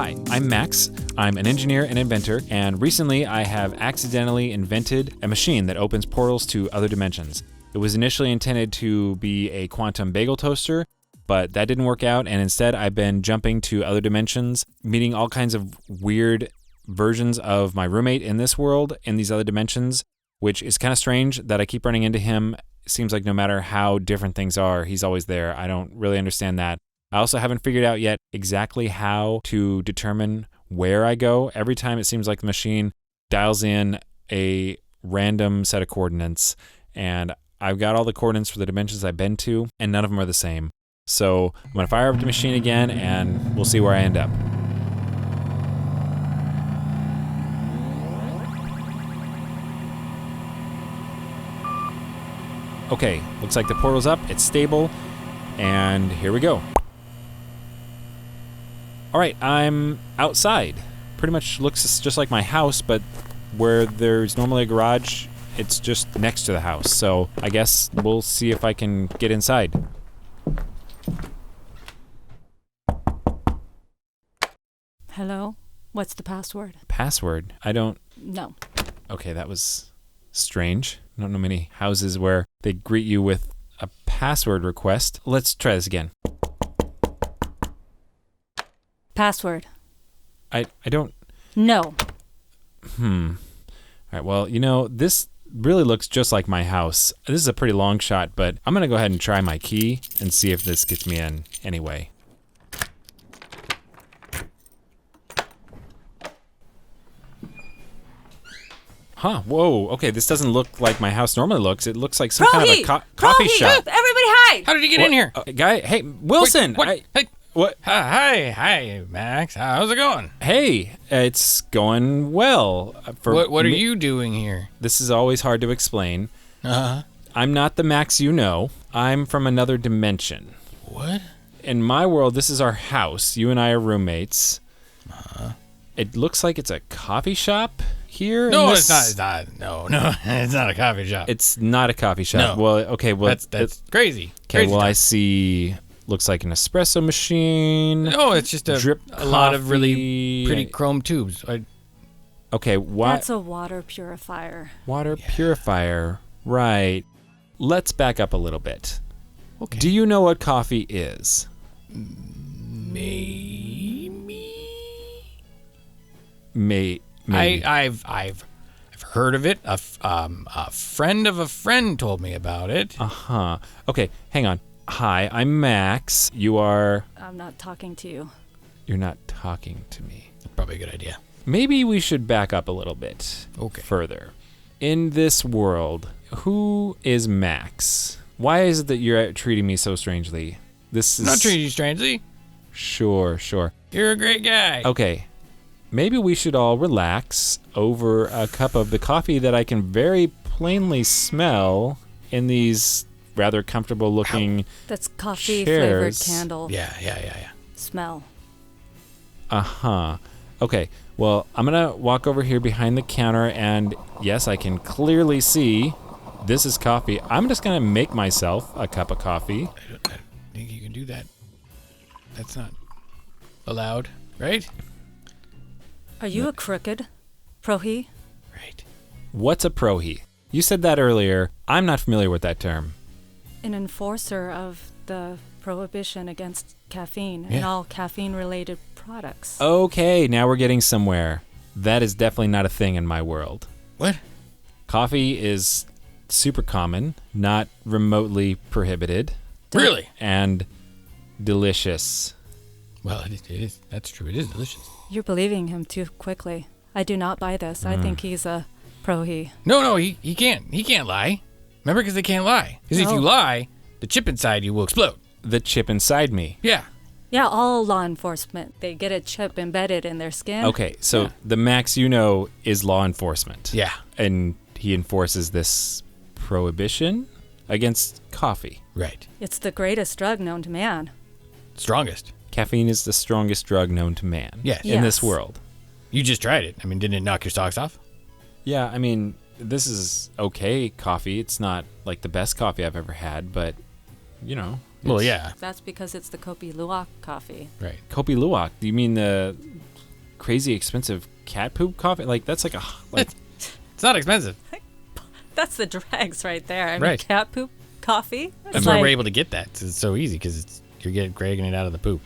Hi, I'm Max. I'm an engineer and inventor, and recently I have accidentally invented a machine that opens portals to other dimensions. It was initially intended to be a quantum bagel toaster, but that didn't work out, and instead I've been jumping to other dimensions, meeting all kinds of weird versions of my roommate in this world, in these other dimensions, which is kind of strange that I keep running into him. It seems like no matter how different things are, he's always there. I don't really understand that. I also haven't figured out yet exactly how to determine where I go. Every time it seems like the machine dials in a random set of coordinates, and I've got all the coordinates for the dimensions I've been to, and none of them are the same. So I'm going to fire up the machine again, and we'll see where I end up. Okay, looks like the portal's up, it's stable, and here we go. All right, I'm outside. Pretty much looks just like my house, but where there's normally a garage, it's just next to the house. So I guess we'll see if I can get inside. Hello? What's the password? Password? I don't... No. Okay, that was strange. I don't know many houses where they greet you with a password request. Let's try this again. Password. I don't... No. All right, well, this really looks just like my house. This is a pretty long shot, but I'm going to go ahead and try my key and see if this gets me in anyway. Huh, whoa, okay, this doesn't look like my house normally looks. It looks like some kind of a coffee shop. Everybody hide! How did you get in here? Guy, hey, Wilson! Wait, what? Hey. What? Hi, Max. How's it going? Hey, it's going well. What are you doing here? This is always hard to explain. Uh-huh. I'm not the Max you know. I'm from another dimension. What? In my world, this is our house. You and I are roommates. Uh-huh. It looks like it's a coffee shop here. No, it's not. It's not. No, it's not a coffee shop. It's not a coffee shop. No. Well, okay. Well, that's crazy. Okay. Crazy well, talk. I see. Looks like an espresso machine. No, it's just drip a lot of really coffee. pretty chrome tubes. Okay. What? That's a water purifier. Water purifier. Right. Let's back up a little bit. Okay. Do you know what coffee is? Maybe. Maybe. I've heard of it. A friend of a friend told me about it. Uh-huh. Okay, hang on. Hi, I'm Max. You are... I'm not talking to you. You're not talking to me. Probably a good idea. Maybe we should back up a little bit further. In this world, who is Max? Why is it that you're treating me so strangely? This is... I'm not treating you strangely. Sure. You're a great guy. Okay. Maybe we should all relax over a cup of the coffee that I can very plainly smell in these rather comfortable looking That's coffee chairs. flavored candle. Yeah. Smell. Uh-huh. Okay, well, I'm going to walk over here behind the counter, and yes, I can clearly see this is coffee. I'm just going to make myself a cup of coffee. I don't think you can do that. That's not allowed, right? Are you a crooked prohi? Right. What's a prohi? You said that earlier. I'm not familiar with that term. An enforcer of the prohibition against caffeine and Yeah. all caffeine-related products. Okay, now we're getting somewhere. That is definitely not a thing in my world. What? Coffee is super common, not remotely prohibited, Really? and delicious. Well, it is. That's true. It is delicious. You're believing him too quickly. I do not buy this. I think he's a prohi. No, he can't. He can't lie. Remember, because they can't lie. Because if No. you lie, the chip inside you will explode. The chip inside me. Yeah. Yeah, all law enforcement. They get a chip embedded in their skin. Okay, so the Max you know is law enforcement. Yeah. And he enforces this prohibition against coffee. Right. It's the greatest drug known to man. Strongest. Caffeine is the strongest drug known to man. Yes. In this Yes. world. You just tried it. I mean, didn't it knock your socks off? Yeah, I mean, this is okay coffee. It's not like the best coffee I've ever had, but, Well, it's yeah. That's because it's the Kopi Luwak coffee. Right. Kopi Luwak. Do you mean the crazy expensive cat poop coffee. Like that's like It's not expensive. That's the dregs right there. I mean, Right. cat poop coffee. That's why we're able to get that. It's so easy because you're dragging it out of the poop.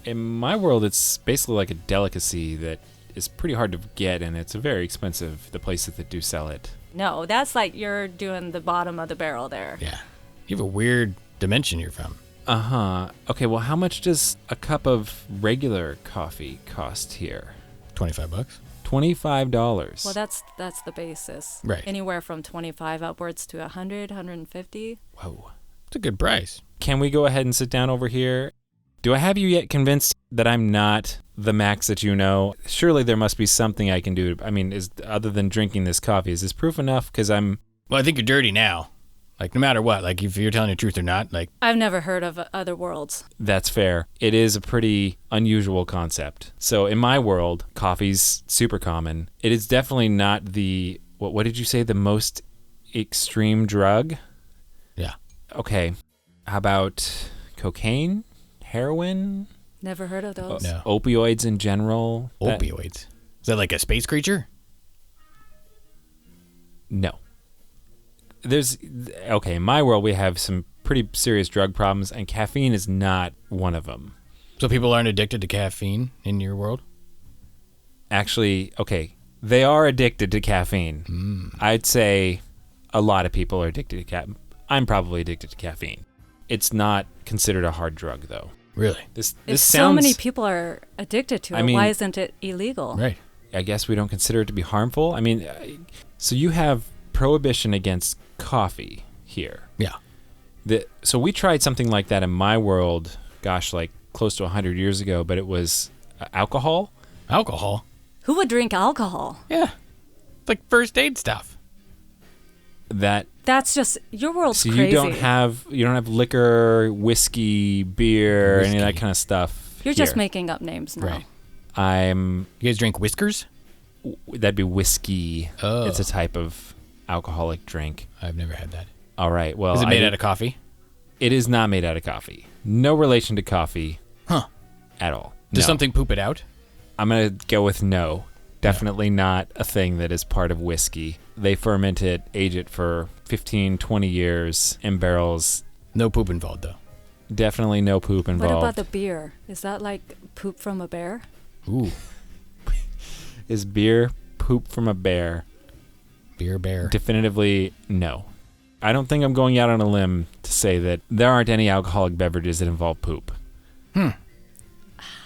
in my world, it's basically like a delicacy that is pretty hard to get, and it's very expensive. The places that do sell it. No, that's like you're doing the bottom of the barrel there. Yeah. You have a weird dimension you're from. Okay, well, how much does a cup of regular coffee cost here? $25. $25. Well, that's the basis. Right. Anywhere from 25 upwards to 100, 150. Whoa. It's a good price. Can we go ahead and sit down over here? Do I have you yet convinced that I'm not the Max that you know? Surely there must be something I can do. I mean, other than drinking this coffee, is this proof enough? Because Well, I think you're dirty now. Like, no matter what, like, if you're telling the truth or not, like... I've never heard of other worlds. That's fair. It is a pretty unusual concept. So in my world, coffee's super common. It is definitely not the, what did you say, the most extreme drug? Yeah. Okay. How about cocaine? Heroin? Never heard of those. No. Opioids in general? Opioids. Is that like a space creature? No. In my world, we have some pretty serious drug problems, and caffeine is not one of them. So people aren't addicted to caffeine in your world? Actually, okay, they are addicted to caffeine. I'd say a lot of people are addicted to caffeine. I'm probably addicted to caffeine. It's not considered a hard drug, though. Really? This If sounds, so many people are addicted to it, I mean- why isn't it illegal? Right. I guess we don't consider it to be harmful. I mean, so you have prohibition against coffee here. Yeah. So we tried something like that in my world, gosh, like close to 100 years ago, but it was alcohol. Alcohol? Who would drink alcohol? Yeah. Like first aid stuff. That's just your world's So crazy. you don't have liquor, whiskey, beer, any of that Whiskey. kind of stuff. You're just here. making up names now. Right. You guys drink whiskers? That'd be whiskey. Oh. It's a type of alcoholic drink. I've never had that. All right. Well, Is it made out of coffee? It is not made out of coffee. No relation to coffee. Huh. At all. Does No. something poop it out? I'm going to go with no. Definitely not a thing that is part of whiskey. They ferment it, age it for 15, 20 years in barrels. No poop involved, though. Definitely no poop involved. What about the beer? Is that like poop from a bear? Ooh. Is beer poop from a bear? Bear. Definitively no. I don't think I'm going out on a limb to say that there aren't any alcoholic beverages that involve poop.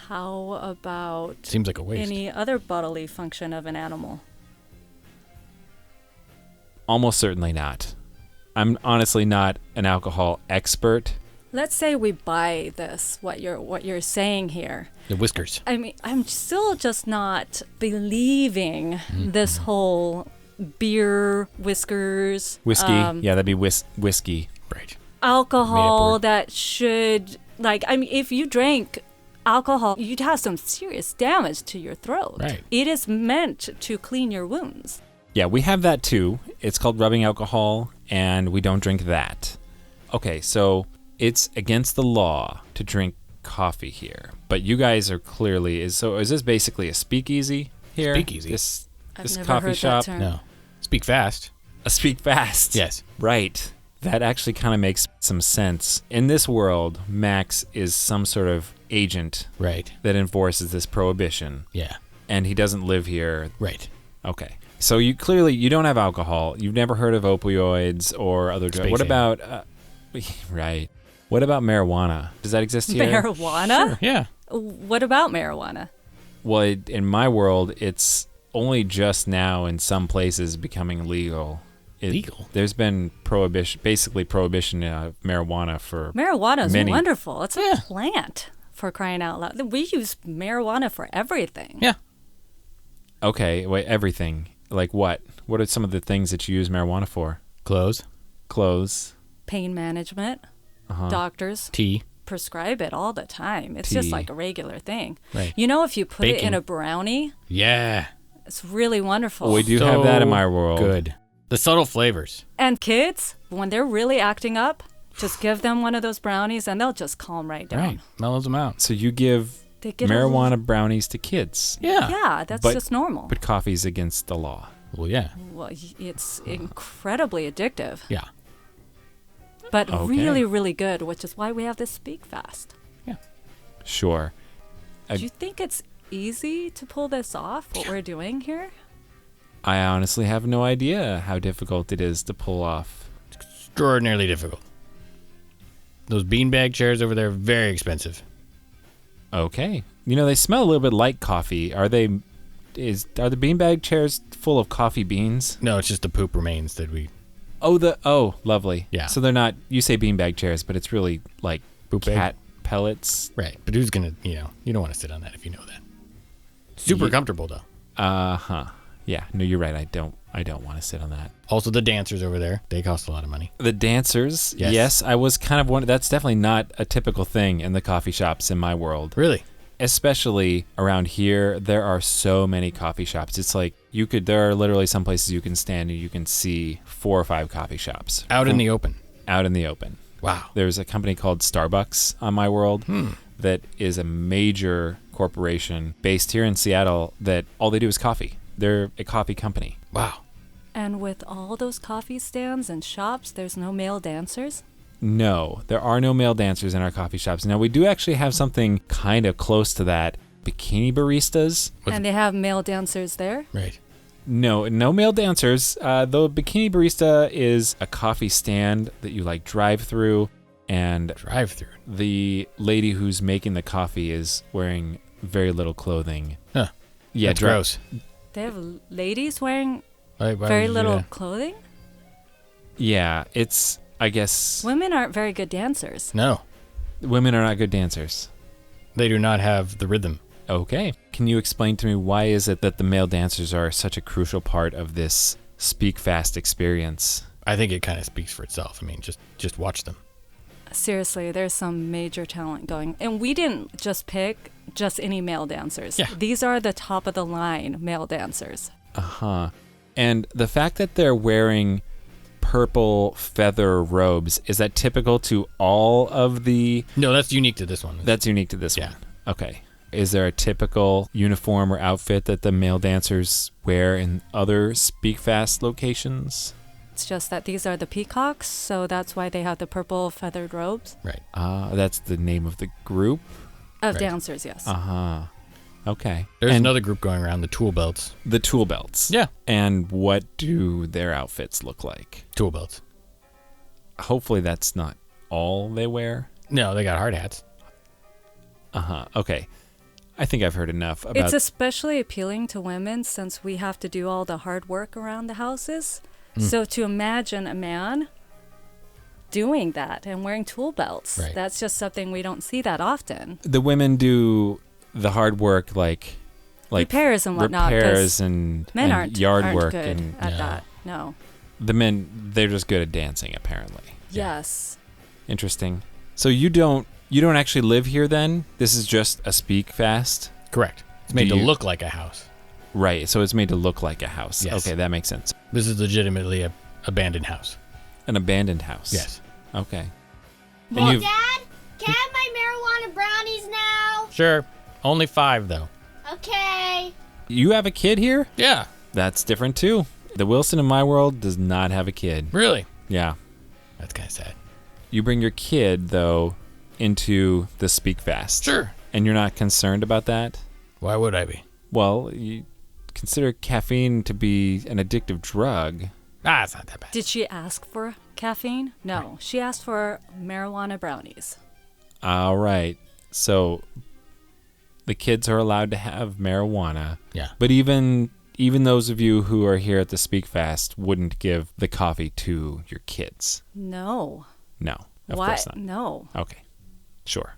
How about Seems like a waste. any other bodily function of an animal? Almost certainly not. I'm honestly not an alcohol expert. Let's say we buy this, what you're saying here. The whiskers. I mean, I'm still just not believing this whole beer, whiskers, Whiskey. Yeah, that'd be whiskey. Right. alcohol word. that should, like, I mean, if you drank alcohol, you'd have some serious damage to your throat. Right. It is meant to clean your wounds. Yeah, we have that too. It's called rubbing alcohol, and we don't drink that. Okay, so it's against the law to drink coffee here, but you guys are clearly is this basically a speakeasy here? Speakeasy? This I've never coffee heard shop. that term. No. Speak fast. A speak fast. Yes. Right. That actually kind of makes some sense. In this world, Max is some sort of agent Right. that enforces this prohibition, Yeah. and he doesn't live here. Right. Okay. So you don't have alcohol. You've never heard of opioids or other drugs. Space What Age. about right. What about marijuana? Does that exist here? Marijuana? Yeah. What about marijuana? Well, in my world, it's only just now in some places becoming legal. Legal? There's been basically prohibition of marijuana for Marijuana is many. wonderful. It's a Yeah. plant, for crying out loud. We use marijuana for everything. Yeah. Okay, wait, everything. Like what? What are some of the things that you use marijuana for? Clothes. Clothes. Pain management, Uh-huh. doctors Tea. prescribe it all the time. It's Tea. just like a regular thing. Right. You know, if you put it Baking. in a brownie, Yeah. it's really wonderful. We do have that in my world. Good. The subtle flavors. And kids, when they're really acting up, just give them one of those brownies and they'll just calm right down. Right. Mellows them out. So you give They get marijuana brownies to kids. Yeah, that's just normal. But coffee's against the law. Well, yeah. Well, it's incredibly addictive. Yeah. But Okay. really, really good, which is why we have this Speak Fast. Yeah. Sure. Do you think it's easy to pull this off, what we're doing here? I honestly have no idea how difficult it is to pull off. Extraordinarily difficult. Those beanbag chairs over there are very expensive. Okay. You know, they smell a little bit like coffee. Are the beanbag chairs full of coffee beans? No, it's just the poop remains that we... Oh, lovely. Yeah. So they're not, you say beanbag chairs, but it's really like Poop cat pellets. Right. But who's going to, you don't want to sit on that if you know that. Super comfortable, though. Uh-huh. Yeah. No, you're right. I don't want to sit on that. Also, the dancers over there, they cost a lot of money. The dancers, yes, I was kind of wondering. That's definitely not a typical thing in the coffee shops in my world. Really? Especially around here, there are so many coffee shops. It's like there are literally some places you can stand and you can see 4 or 5 coffee shops. Out in the open. Out in the open. Wow. There's a company called Starbucks on my world that is a major corporation based here in Seattle that all they do is coffee. They're a coffee company. Wow. And with all those coffee stands and shops, there's no male dancers? No, there are no male dancers in our coffee shops. Now, we do actually have something kind of close to that. Bikini baristas. And they have male dancers there? Right. No male dancers. The bikini barista is a coffee stand that you like drive through, and the lady who's making the coffee is wearing very little clothing. Huh. Yeah, That's gross. They have ladies wearing Why very would you do little that? clothing? Yeah, it's, I guess, Women aren't very good dancers. No. women are not good dancers. They do not have the rhythm. Okay. Can you explain to me why is it that the male dancers are such a crucial part of this Speak Fast experience? I think it kind of speaks for itself. I mean, just watch them. Seriously, there's some major talent going. And we didn't just pick just any male dancers. Yeah. These are the top of the line male dancers. Uh-huh. And the fact that they're wearing purple feather robes, is that typical to all of the... No, that's unique to this one. That's unique to this Yeah. one. Okay. Is there a typical uniform or outfit that the male dancers wear in other Speak Fast locations? It's just that these are the peacocks, so that's why they have the purple feathered robes. Right. That's the name of the group? Of Right. dancers, yes. Uh-huh. Okay. There's And another group going around, the tool belts. the tool belts. Yeah. And what do their outfits look like? Tool belts. Hopefully that's not all they wear. No, they got hard hats. Uh-huh. Okay. I think I've heard enough about... It's especially appealing to women since we have to do all the hard work around the houses. So to imagine a man doing that and wearing tool belts, Right. that's just something we don't see that often. The women do the hard work like Repairs and whatnot. 'cause repairs and men and yard aren't work good and at No. that. No. the men, they're just good at dancing apparently. Yes. Interesting. So you don't actually live here then? This is just a Speak Fast? Correct. It's made Do to you- look like a house. Right. So it's made to look like a house. Yes. Okay, that makes sense. This is legitimately a abandoned house. An abandoned house. Yes. Okay. And Well, you've- Dad, can I have my marijuana brownies now? Sure. Only 5 though. Okay. You have a kid here? Yeah. That's different too. The Wilson in my world does not have a kid. Really? Yeah. That's kind of sad. You bring your kid, though, into the Speak Fast. Sure. And you're not concerned about that? Why would I be? Well, you consider caffeine to be an addictive drug. It's not that bad. Did she ask for caffeine? No. She asked for marijuana brownies. All right. So the kids are allowed to have marijuana. Yeah. But even those of you who are here at the Speak Fast wouldn't give the coffee to your kids. No. No, of Why? course not. No. Okay. Sure.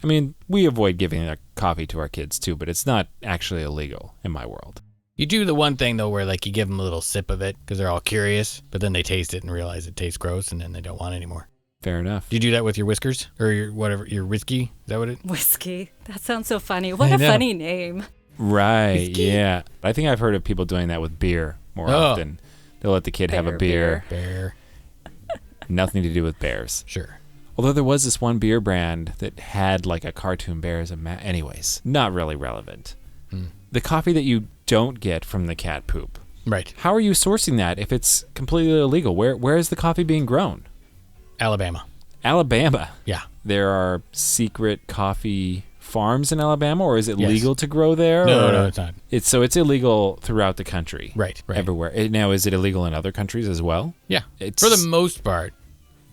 I mean, we avoid giving the coffee to our kids too, but it's not actually illegal in my world. You do the one thing though where like you give them a little sip of it because they're all curious, but then they taste it and realize it tastes gross and then they don't want it anymore. Fair enough. Do you do that with your whiskers or your whatever, your whiskey? Is that what it? Whiskey. That sounds so funny. What I a know. funny name. Right, yeah. I think I've heard of people doing that with beer more Oh. often. They'll let the kid have a Bear, beer. Bear. Nothing to do with bears. Sure. Although there was this one beer brand that had like a cartoon bear as a anyways, not really relevant. The coffee that you don't get from the cat poop. Right. How are you sourcing that if it's completely illegal? Where is the coffee being grown? Alabama. Alabama. Yeah. There are secret coffee farms in Alabama, or is it Yes. legal to grow there? No, it's not. So it's illegal throughout the country. Right. Everywhere. Now, is it illegal in other countries as well? Yeah. It's For the most part.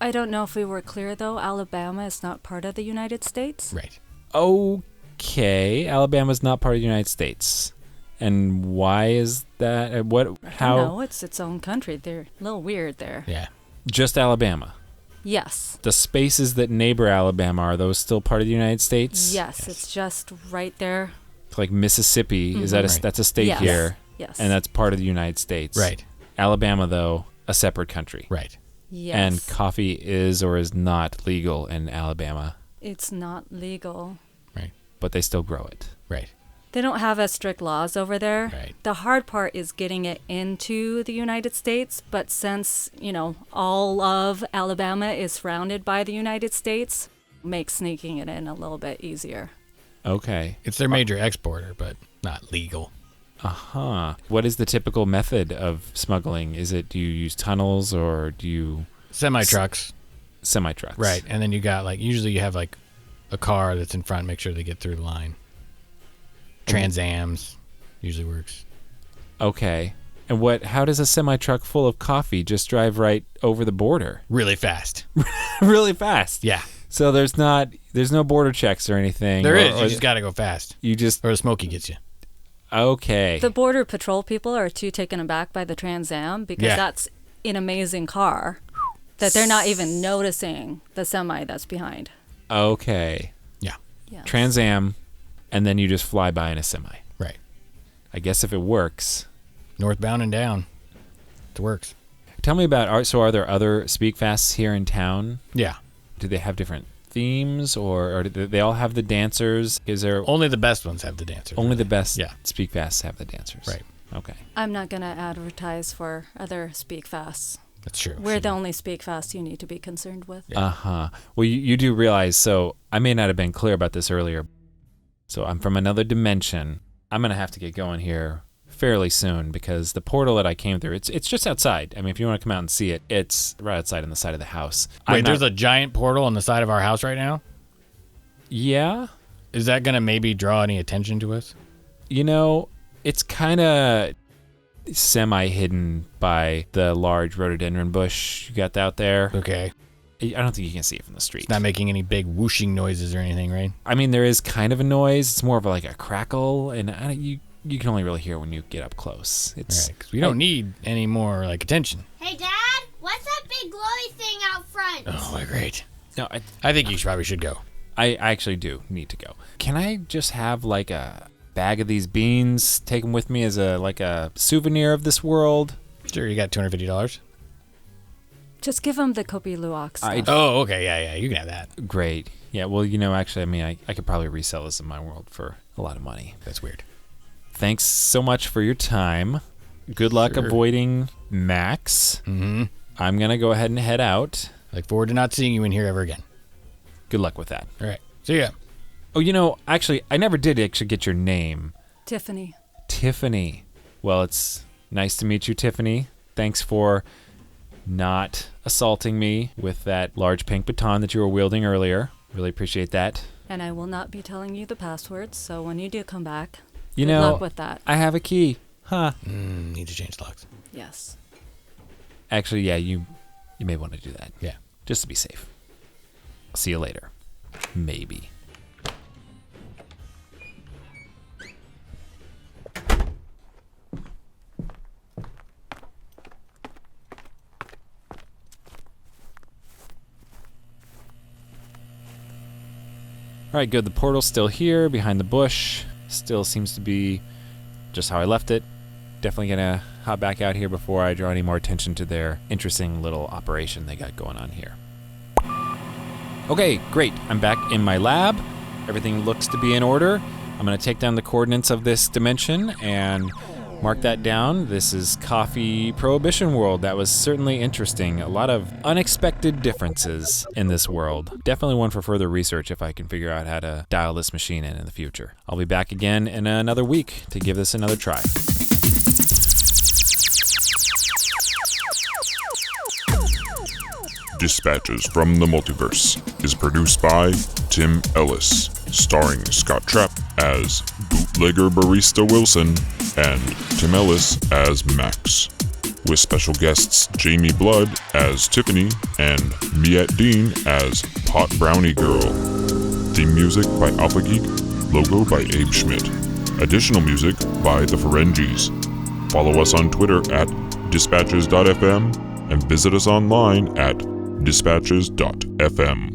I don't know if we were clear, though. Alabama is not part of the United States. Right. Okay. Alabama's not part of the United States. And why is that? How? No, it's its own country. They're a little weird there. Yeah. Just Alabama. Yes. The spaces that neighbor Alabama, are those still part of the United States? Yes, it's just right there. It's like Mississippi, is that Right. that's a state Yes. here, Yes. and that's part of the United States. Right. Alabama, though, a separate country. Right. Yes. And coffee is or is not legal in Alabama, It's not legal. Right. but they still grow it. Right. They don't have as strict laws over there. Right. The hard part is getting it into the United States, but since, all of Alabama is surrounded by the United States, makes sneaking it in a little bit easier. Okay. It's their major exporter, but not legal. Uh-huh. What is the typical method of smuggling? Do you use tunnels or do you... Semi-trucks. Semi-trucks. Right. And then you got, usually you have, a car that's in front, make sure they get through the line. Trans Ams usually works. Okay. And how does a semi-truck full of coffee just drive right over the border? Really fast. Really fast. Yeah. So there's no border checks or anything. There or, is. You just got to go fast. You just... Or the smoky gets you. Okay. The Border Patrol people are too taken aback by the Trans Am because Yeah. that's an amazing car that they're not even noticing the semi that's behind. Okay. Yeah. Yes. Trans Am, and then you just fly by in a semi. Right. I guess if it works. Northbound and down. It works. Tell me about are there other Speak Fasts here in town? Yeah. Do they have different themes, or do they all have the dancers? Is there Only the best ones have the dancers. only the best Yeah. Speak Fasts have the dancers? Right. Okay. I'm not going to advertise for other Speak Fasts. That's true. We're the only Speak Fast you need to be concerned with. Yeah. Uh-huh. Well, you do realize, so I may not have been clear about this earlier. So I'm from another dimension. I'm going to have to get going here fairly soon because the portal that I came through, it's just outside. I mean, if you want to come out and see it, it's right outside on the side of the house. Wait, there's a giant portal on the side of our house right now? Yeah. Is that going to maybe draw any attention to us? It's kind of semi-hidden by the large rhododendron bush you got out there. Okay. I don't think you can see it from the street. It's not making any big whooshing noises or anything, right? I mean, there is kind of a noise. It's more of like a crackle, and you can only really hear when you get up close. It's Right, 'cause we don't need any more attention. Hey, Dad, what's that big glowy thing out front? Oh, great. No, I think you probably should go. I actually do need to go. Can I just have like a bag of these beans, take them with me as a souvenir of this world? Sure, you got $250. Just give them the Kopi Luwak stuff. Oh, okay, yeah, you can have that. Great. Yeah, well, actually, I mean, I could probably resell this in my world for a lot of money. That's weird. Thanks so much for your time. Good luck Sure. avoiding Max. Mm-hmm. I'm going to go ahead and head out. Look forward to not seeing you in here ever again. Good luck with that. All right. See ya. Oh, actually, I never did actually get your name. Tiffany. Tiffany. Well, it's nice to meet you, Tiffany. Thanks for not assaulting me with that large pink baton that you were wielding earlier. Really appreciate that. And I will not be telling you the passwords, so when you do come back, You good know, luck with that. I have a key. Huh. Need to change locks. Yes. Actually, yeah, you may want to do that. Yeah. Just to be safe. I'll see you later. Maybe. All right, good. The portal's still here behind the bush. Still seems to be just how I left it. Definitely gonna hop back out here before I draw any more attention to their interesting little operation they got going on here. Okay, great. I'm back in my lab. Everything looks to be in order. I'm gonna take down the coordinates of this dimension and Mark that down. This is Coffee Prohibition World. That was certainly interesting. A lot of unexpected differences in this world. Definitely one for further research if I can figure out how to dial this machine in the future. I'll be back again in another week to give this another try. Dispatches from the Multiverse is produced by Tim Ellis, starring Scott Trapp as bootlegger barista Wilson and Tim Ellis as Max, with special guests Jamie Blood as Tiffany and Miette Dean as Pot Brownie Girl. Theme music by Alpha Geek, logo by Abe Schmidt. Additional music by The Ferengis. Follow us on Twitter at dispatches.fm and visit us online at dispatches.fm.